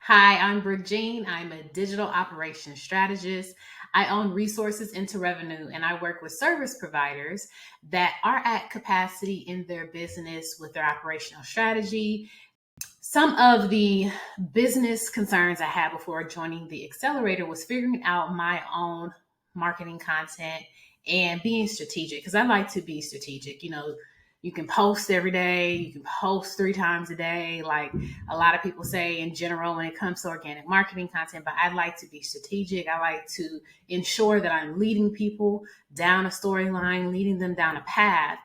Hi, I'm Brooke Jean. I'm a digital operations strategist. I own resources into revenue and I work with service providers that are at capacity in their business with their operational strategy. Some of the business concerns I had before joining the accelerator was figuring out my own marketing content and being strategic because I like to be strategic. You can post every day, you can post 3 times a day, like a lot of people say in general when it comes to organic marketing content, but I like to be strategic. I like to ensure that I'm leading people down a storyline, leading them down a path.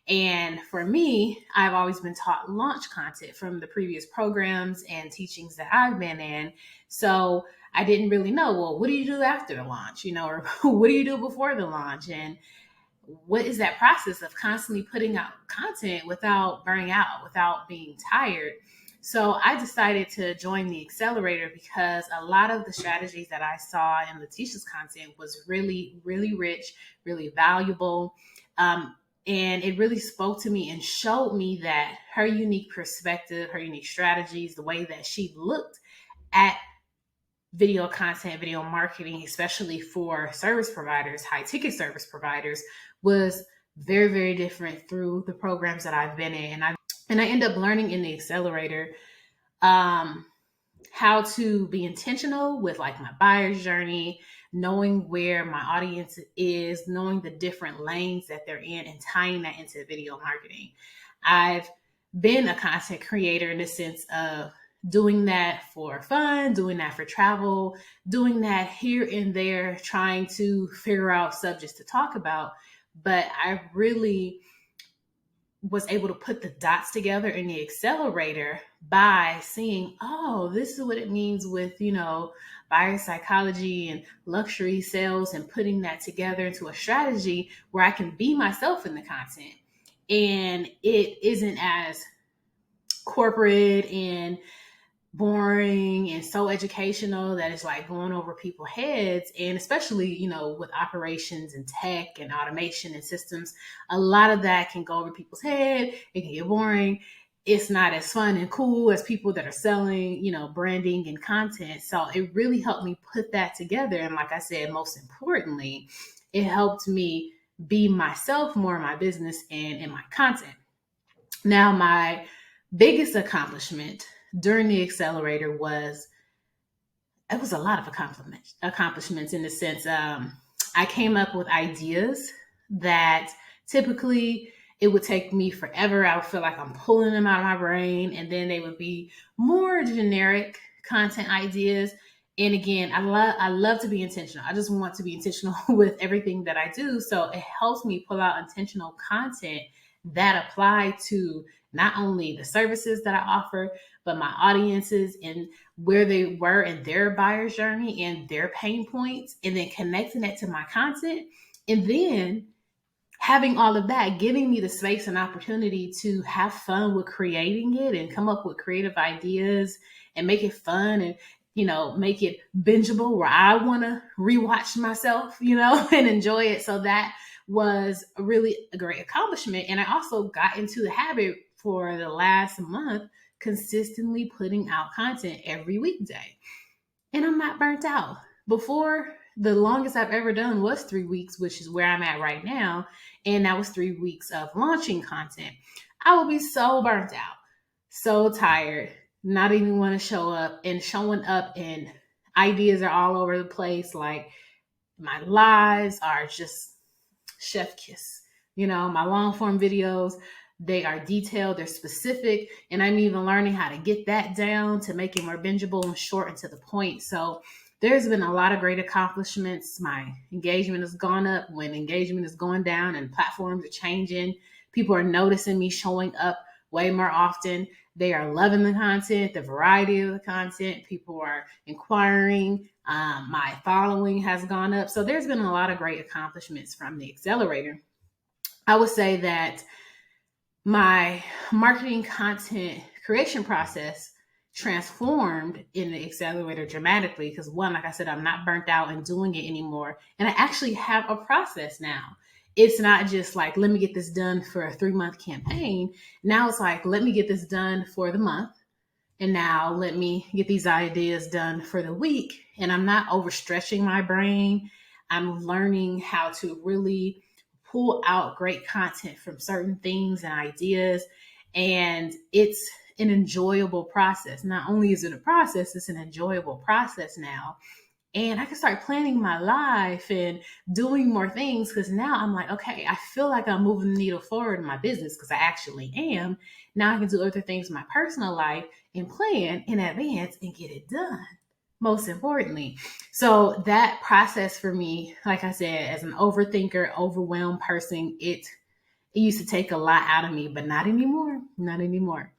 And for me, I've always been taught launch content from the previous programs and teachings that I've been in. So I didn't really know, well, what do you do after the launch, or what do you do before the launch? And what is that process of constantly putting out content without burning out, without being tired? So I decided to join the accelerator because a lot of the strategies that I saw in Letitia's content was really, really rich, really valuable. And it really spoke to me and showed me that her unique perspective, her unique strategies, the way that she looked at video content, video marketing, especially for service providers, high ticket service providers, was very, very different through the programs that I've been in. And I end up learning in the accelerator how to be intentional with like my buyer's journey, knowing where my audience is, knowing the different lanes that they're in, and tying that into video marketing. I've been a content creator in the sense of doing that for fun, doing that for travel, doing that here and there, trying to figure out subjects to talk about. But I really was able to put the dots together in the accelerator by seeing, oh, this is what it means with, buyer psychology and luxury sales, and putting that together into a strategy where I can be myself in the content. And it isn't as corporate and boring and so educational that it's like going over people's heads. And especially, with operations and tech and automation and systems, a lot of that can go over people's head. It can get boring. It's not as fun and cool as people that are selling, branding and content. So it really helped me put that together. And like I said, most importantly, it helped me be myself more in my business and in my content. Now, my biggest accomplishment during the accelerator was a lot of accomplishments in the sense I came up with ideas that typically it would take me forever. I would feel like I'm pulling them out of my brain, and then they would be more generic content ideas. And again, I love to be intentional. I just want to be intentional with everything that I do. So it helps me pull out intentional content that apply to not only the services that I offer, but my audiences and where they were in their buyer's journey and their pain points, and then connecting it to my content. And then having all of that, giving me the space and opportunity to have fun with creating it and come up with creative ideas and make it fun and, make it bingeable where I want to rewatch myself, and enjoy it. So that was really a great accomplishment. And I also got into the habit for the last month, consistently putting out content every weekday. And I'm not burnt out. Before, the longest I've ever done was 3 weeks, which is where I'm at right now. And that was 3 weeks of launching content. I will be so burnt out, so tired, not even want to show up, and showing up and ideas are all over the place. Like my lives are just chef kiss. My long form videos, they are detailed, they're specific, and I'm even learning how to get that down to make it more bingeable and short and to the point. So there's been a lot of great accomplishments. My engagement has gone up when engagement is going down and platforms are changing. People are noticing me showing up way more often. They are loving the content, the variety of the content. People are inquiring. My following has gone up. So there's been a lot of great accomplishments from the accelerator. I would say that my marketing content creation process transformed in the accelerator dramatically because, one, like I said, I'm not burnt out and doing it anymore. And I actually have a process now. It's not just like, let me get this done for a 3-month campaign. Now it's like, let me get this done for the month. And now let me get these ideas done for the week. And I'm not overstretching my brain. I'm learning how to really pull out great content from certain things and ideas. And it's an enjoyable process. Not only is it a process, it's an enjoyable process now. And I can start planning my life and doing more things because now I'm like, okay, I feel like I'm moving the needle forward in my business because I actually am. Now I can do other things in my personal life and plan in advance and get it done. Most importantly. So that process for me, like I said, as an overthinker, overwhelmed person, it used to take a lot out of me, but not anymore. Not anymore.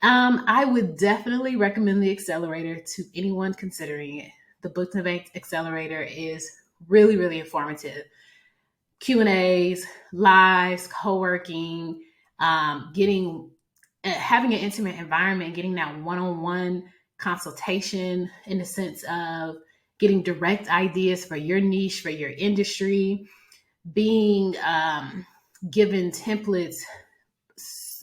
I would definitely recommend the accelerator to anyone considering it. The Booked Banked Accelerator is really, really informative. Q&As, lives, co-working, getting having an intimate environment, getting that one-on-one consultation in the sense of getting direct ideas for your niche, for your industry, being given templates,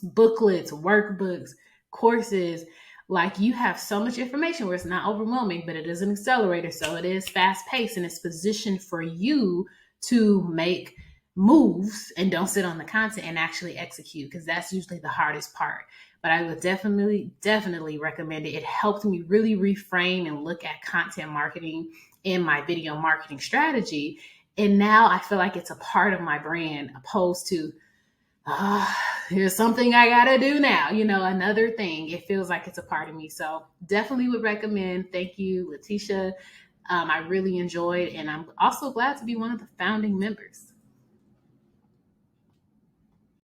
booklets, workbooks, courses. Like, you have so much information where it's not overwhelming, but it is an accelerator. So it is fast paced and it's positioned for you to make moves and don't sit on the content and actually execute, because that's usually the hardest part. But I would definitely recommend it. It helped me really reframe and look at content marketing in my video marketing strategy. And now I feel like it's a part of my brand, opposed to, here's something I gotta do now. Another thing. It feels like it's a part of me. So definitely would recommend. Thank you, Letitia. I really enjoyed, and I'm also glad to be one of the founding members.